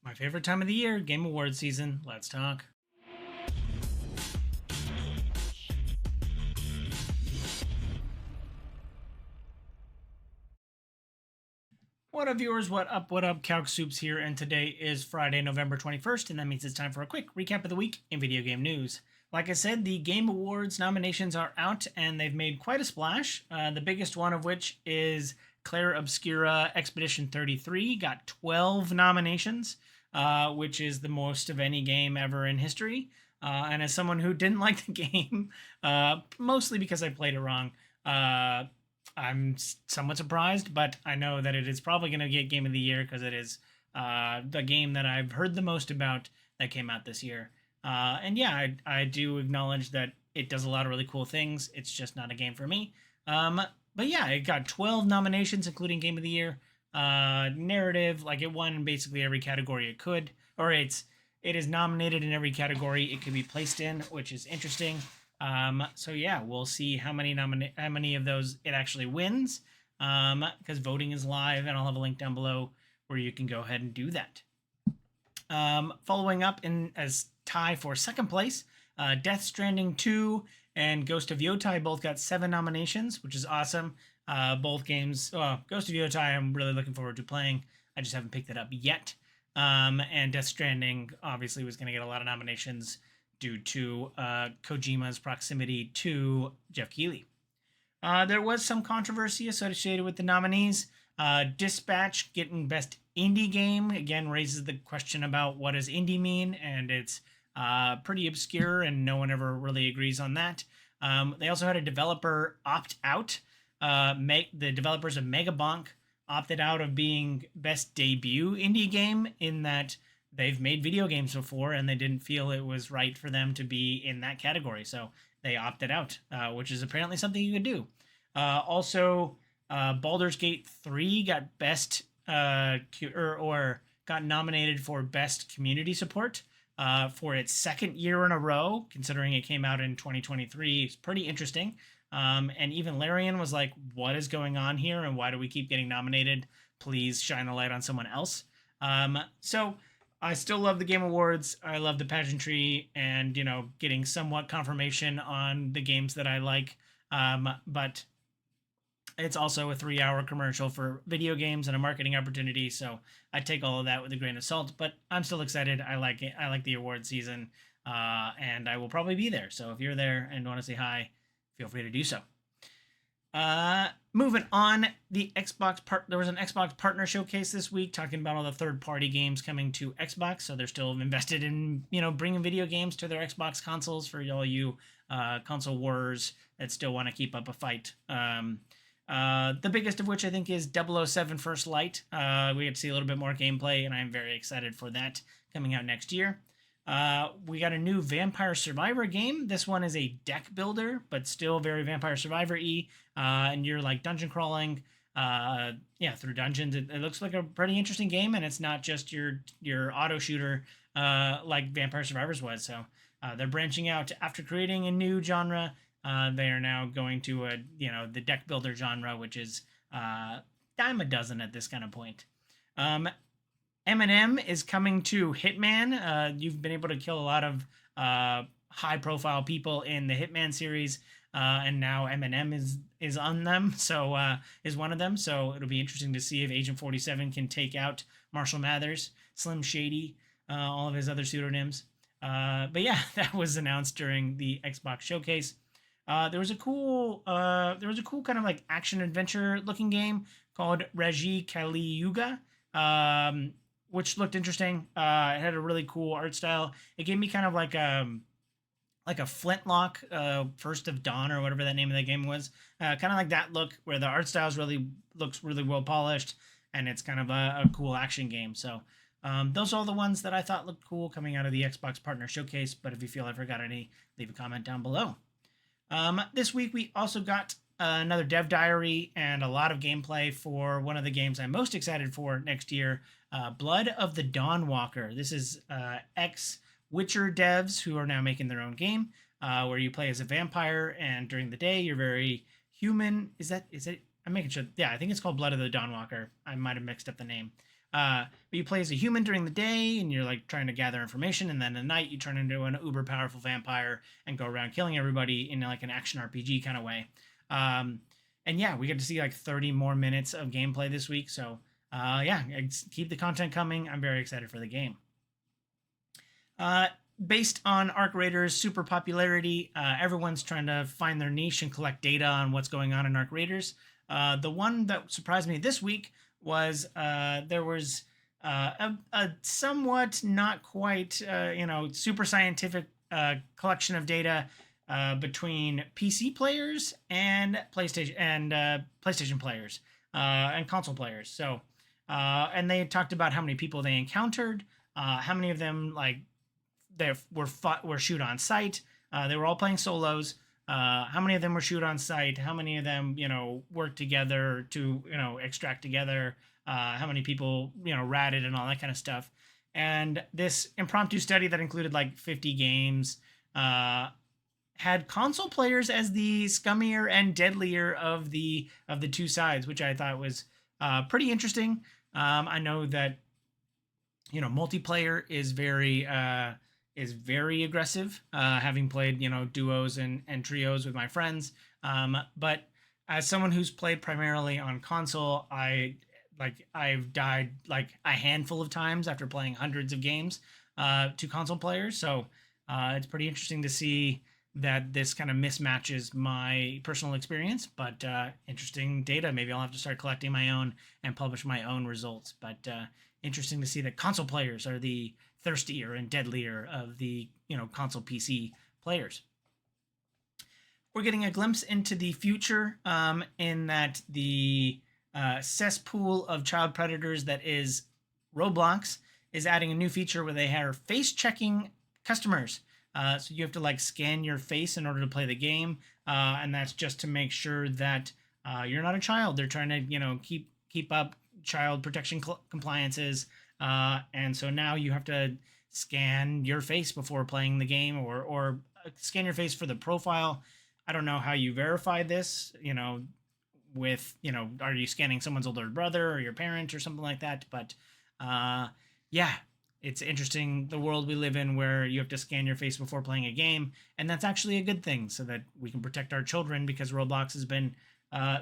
My favorite time of the year, Game Awards season. Let's talk. What up, viewers? What up? What up? Calc Soups here, and today is Friday, November 21st, and that means it's time for a quick recap of the week in video game news. Like I said, the Game Awards nominations are out, and they've made quite a splash. The biggest one of which is Claire Obscura Expedition 33, got 12 nominations, which is the most of any game ever in history. And as someone who didn't like the game, mostly because I played it wrong, I'm somewhat surprised, but I know that it is probably going to get Game of the Year because it is the game that I've heard the most about that came out this year. And yeah, I do acknowledge that it does a lot of really cool things. It's just not a game for me. But yeah, it got 12 nominations, including Game of the Year. Narrative, like it won in basically every category it could, or it is nominated in every category it could be placed in, which is interesting. So yeah, we'll see how many of those it actually wins, because voting is live, and I'll have a link down below where you can go ahead and do that. Following up in as tie for second place, Death Stranding 2 and Ghost of Yotai both got 7 nominations, which is awesome. Both games, Ghost of Yotai I'm really looking forward to playing. I just haven't picked it up yet. And Death Stranding obviously was going to get a lot of nominations due to Kojima's proximity to Jeff Keighley. There was some controversy associated with the nominees. Dispatch getting Best Indie Game, again, raises the question about what does indie mean, and it's pretty obscure, and no one ever really agrees on that. They also had a developer opt out. The developers of Megabonk opted out of being Best Debut Indie Game, in that they've made video games before and they didn't feel it was right for them to be in that category. So they opted out, which is apparently something you could do. Also, Baldur's Gate 3 got best or got nominated for Best Community Support for its second year in a row, considering it came out in 2023. It's pretty interesting. And even Larian was like, what is going on here and why do we keep getting nominated? Please shine a light on someone else. So I still love the Game Awards. I love the pageantry and, getting somewhat confirmation on the games that I like. But it's also a 3-hour commercial for video games and a marketing opportunity. So I take all of that with a grain of salt, but I'm still excited. I like it. I like the award season, and I will probably be there. So if you're there and want to say hi, feel free to do so. Moving on, there was an Xbox partner showcase this week talking about all the third-party games coming to Xbox. So they're still invested in, bringing video games to their Xbox consoles for all you console warriors that still want to keep up a fight. The biggest of which I think is 007 First Light. We get to see a little bit more gameplay, and I'm very excited for that coming out next year. We got a new Vampire Survivor game. This one is a deck builder, but still very Vampire Survivor-y. And you're like dungeon crawling, through dungeons. It looks like a pretty interesting game, and it's not just your auto shooter like Vampire Survivors was. So they're branching out after creating a new genre. They are now going to the deck builder genre, which is dime a dozen at this kind of point. Eminem is coming to Hitman. You've been able to kill a lot of high-profile people in the Hitman series, and now Eminem is on them. So is one of them. So it'll be interesting to see if Agent 47 can take out Marshall Mathers, Slim Shady, all of his other pseudonyms. But yeah, that was announced during the Xbox showcase. There was a cool kind of like action adventure looking game called Raji Kali Yuga. Which looked interesting. It had a really cool art style. It gave me kind of like a Flintlock, First of Dawn, or whatever that name of the game was. Kind of like that look, where the art style looks really well polished, and it's kind of a cool action game. So those are all the ones that I thought looked cool coming out of the Xbox Partner Showcase. But if you feel I forgot any, leave a comment down below. This week we also got another dev diary and a lot of gameplay for one of the games I'm most excited for next year, Blood of the Dawnwalker. This is ex-Witcher devs who are now making their own game, where you play as a vampire, and during the day you're very human. Is it? I'm making sure. Yeah, I think it's called Blood of the Dawnwalker. I might have mixed up the name. But you play as a human during the day, and you're like trying to gather information, and then at night you turn into an uber powerful vampire and go around killing everybody in like an action RPG kind of way. Um, and yeah, we get to see like 30 more minutes of gameplay this week. So yeah, keep the content coming. I'm very excited for the game. Based on Arc Raiders' super popularity, everyone's trying to find their niche and collect data on what's going on in Arc Raiders. The one that surprised me this week was there was a somewhat not quite super scientific collection of data between PC players and PlayStation players and console players. So and they talked about how many people they encountered, how many of them like they were shoot on sight. They were all playing solos. How many of them were shoot on sight? How many of them, work together to, extract together? How many people, ratted and all that kind of stuff. And this impromptu study that included like 50 games had console players as the scummier and deadlier of the two sides, which I thought was pretty interesting. I know that multiplayer is very aggressive, having played duos and trios with my friends. But as someone who's played primarily on console, I've died like a handful of times after playing hundreds of games to console players. So it's pretty interesting to see that this kind of mismatches my personal experience, but interesting data. Maybe I'll have to start collecting my own and publish my own results. But interesting to see that console players are the thirstier and deadlier of the console PC players. We're getting a glimpse into the future in that the cesspool of child predators that is Roblox is adding a new feature where they are face checking customers. So you have to like scan your face in order to play the game, and that's just to make sure that you're not a child. They're trying to keep up child protection compliances, and so now you have to scan your face before playing the game, or scan your face for the profile. I don't know how you verify this. With are you scanning someone's older brother or your parent or something like that? But yeah. It's interesting, the world we live in where you have to scan your face before playing a game, and that's actually a good thing so that we can protect our children, because Roblox has been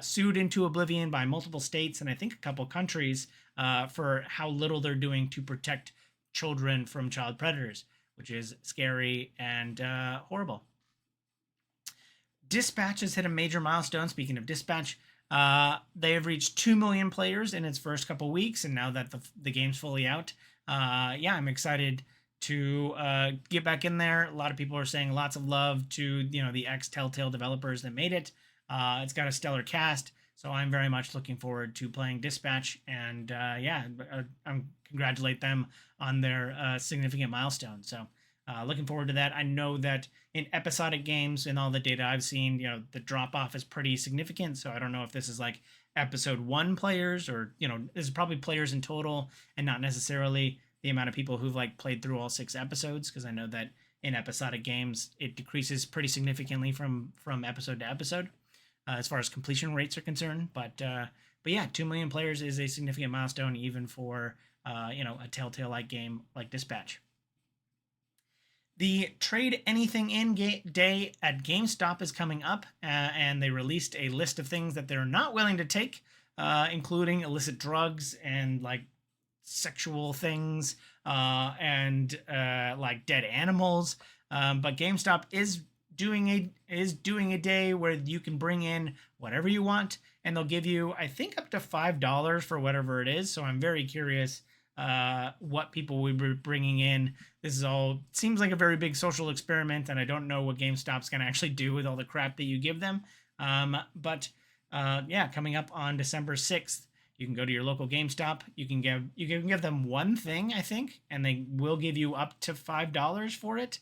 sued into oblivion by multiple states and I think a couple countries for how little they're doing to protect children from child predators, which is scary and horrible. Dispatch has hit a major milestone. Speaking of Dispatch, they have reached 2 million players in its first couple weeks, and now that the game's fully out, I'm excited to get back in there. A lot of people are saying lots of love to the ex-Telltale developers that made it. It's got a stellar cast, so I'm very much looking forward to playing Dispatch, and I congratulate them on their significant milestone. So looking forward to that. I know that in episodic games and all the data I've seen, the drop off is pretty significant. So I don't know if this is like episode 1 players, or this is probably players in total and not necessarily the amount of people who've like played through all 6 episodes, because I know that in episodic games it decreases pretty significantly from episode to episode as far as completion rates are concerned. But yeah, 2 million players is a significant milestone even for a Telltale like game like Dispatch. The Trade Anything In day at GameStop is coming up, and they released a list of things that they're not willing to take, including illicit drugs and like sexual things and like dead animals. But GameStop is doing a day where you can bring in whatever you want, and they'll give you, I think, up to $5 for whatever it is. So I'm very curious what people will be bringing in. This is all seems like a very big social experiment, and I don't know what GameStop's going to actually do with all the crap that you give them. But coming up on December 6th, you can go to your local GameStop. You can give them one thing, I think, and they will give you up to $5 for it.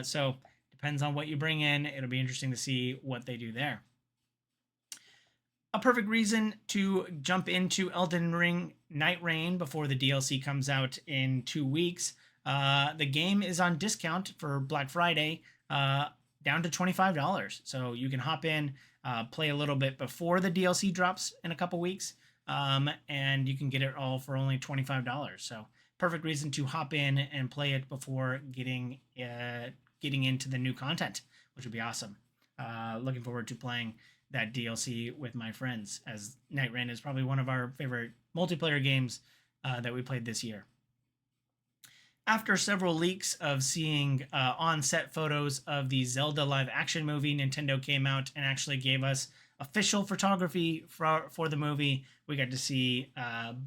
So depends on what you bring in. It'll be interesting to see what they do there. A perfect reason to jump into Elden Ring Night Rain before the DLC comes out in 2 weeks. The game is on discount for Black Friday, down to $25. So you can hop in, play a little bit before the DLC drops in a couple weeks. and you can get it all for only $25. So perfect reason to hop in and play it before getting into the new content, which would be awesome. Looking forward to playing that DLC with my friends, as Night Rain is probably one of our favorite multiplayer games that we played this year. After several leaks of seeing on-set photos of the Zelda live-action movie, Nintendo came out and actually gave us official photography for the movie. We got to see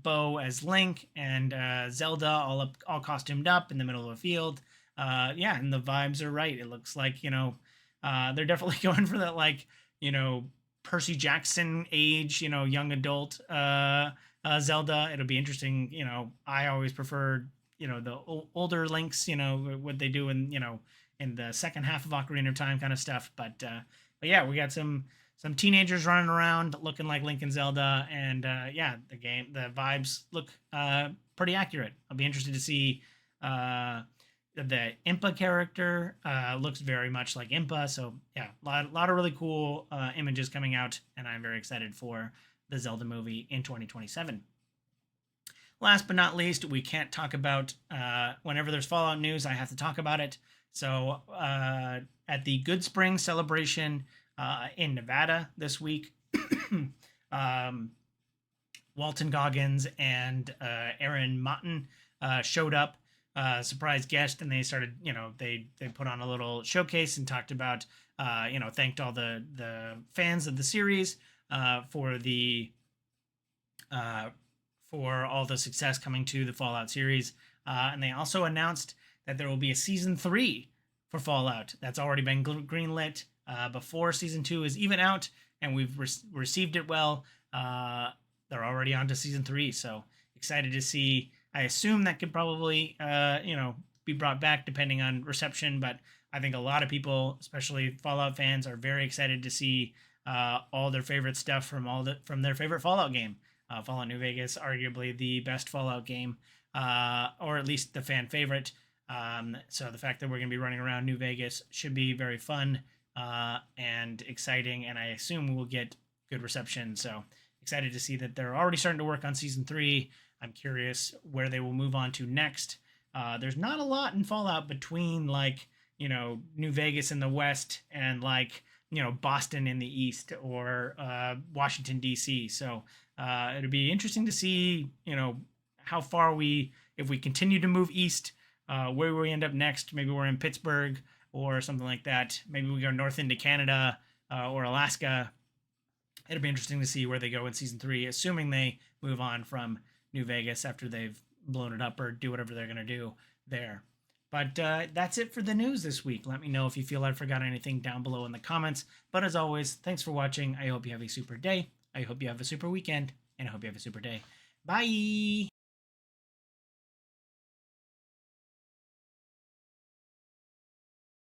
Bo as Link and Zelda all costumed up in the middle of a field. Yeah, and the vibes are right. It looks like, they're definitely going for that, like, Percy Jackson age, young adult Zelda. It'll be interesting. I always preferred the older Links, what they do in the second half of Ocarina of Time kind of stuff. But yeah, we got some teenagers running around looking like Link and Zelda, and yeah, the vibes look pretty accurate. I'll be interested to see the Impa character looks very much like Impa. So yeah, a lot of really cool images coming out, and I'm very excited for the Zelda movie in 2027. Last but not least, we can't talk about, whenever there's Fallout news, I have to talk about it. So at the Good Spring celebration in Nevada this week, Walton Goggins and Aaron Motten showed up, surprise guest, and they started, they put on a little showcase and talked about, thanked all the fans of the series for all the success coming to the Fallout series. And they also announced that there will be a season 3 for Fallout that's already been greenlit before season 2 is even out, and we've received it well. They're already on to season 3, so excited to see. I assume that could probably, be brought back depending on reception, but I think a lot of people, especially Fallout fans, are very excited to see all their favorite stuff from their favorite Fallout game. Fallout New Vegas, arguably the best Fallout game, or at least the fan favorite. So the fact that we're going to be running around New Vegas should be very fun and exciting, and I assume we'll get good reception. So excited to see that they're already starting to work on season 3. I'm curious where they will move on to next. There's not a lot in Fallout between, like, New Vegas in the west and, like, Boston in the east, or Washington, D.C. So it'll be interesting to see, how far if we continue to move east, where we end up next. Maybe we're in Pittsburgh or something like that. Maybe we go north into Canada or Alaska. It'll be interesting to see where they go in season 3, assuming they move on from New Vegas after they've blown it up or do whatever they're going to do there. But that's it for the news this week. Let me know if you feel I forgot anything down below in the comments. But as always, thanks for watching. I hope you have a super day. I hope you have a super weekend. And I hope you have a super day. Bye!